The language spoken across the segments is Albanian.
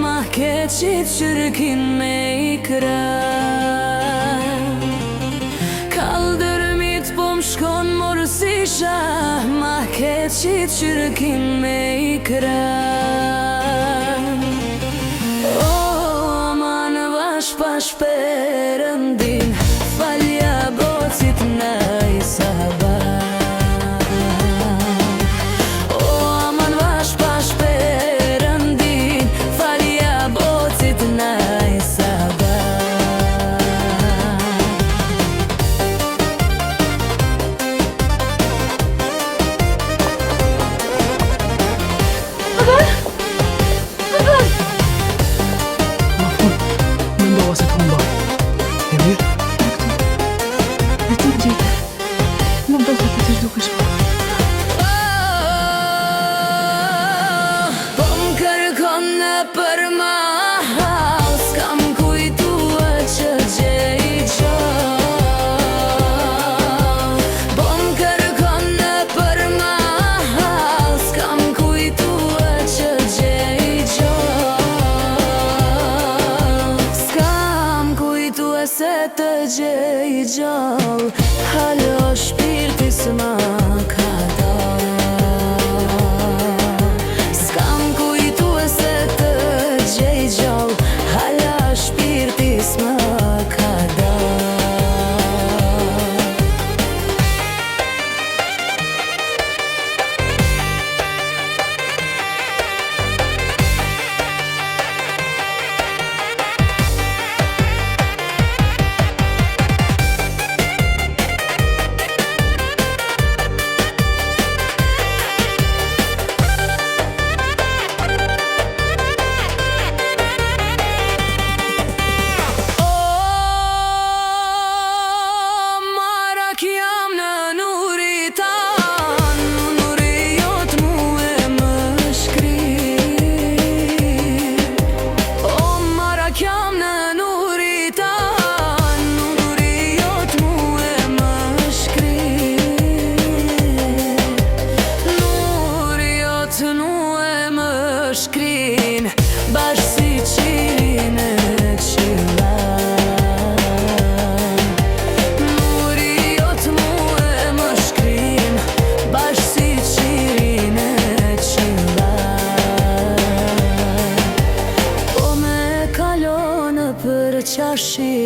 Ma keçit çirkin me ikra Kaldırmit bom shkon morsisha Ma keçit çirkin me ikra O aman vash pash perëndin Falja bocit naj sabah Nuk do të të zhdukesh më. Po m'kërkon në për mahal S'kam kujtua që gjej gjall Po m'kërkon në për mahal S'kam kujtua që gjej gjall S'kam kujtua se të gjej gjall Halo shpirti s'ma ka dalë S'kam kujtua se të gjej gjall Hala shpirti s'ma ka dalë Shkrin, bash si qirin e qilan Nuri jot mu e më shkrin, bash si qirin e qilan Po me kalon për qashi,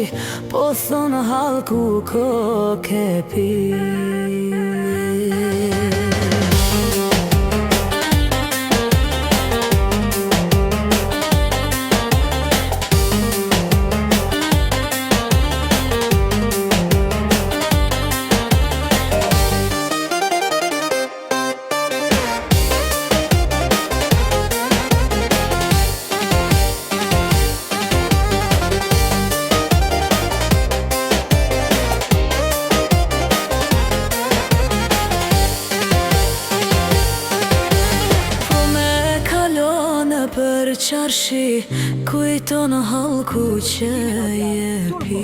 po thonë halku ko ke pi Për qarshi, kujton halku që je pi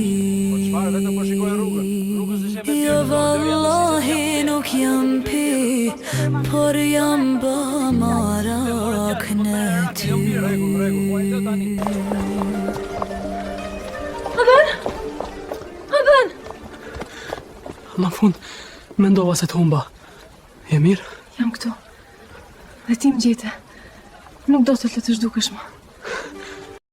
Jo vallahi nuk jam pi, por jam ba marak në ty Aben! Në fund, mendova se të humba. Je mirë? Jam këtu. Dhe ti më gjete. Nuk do të të zhdukesh më.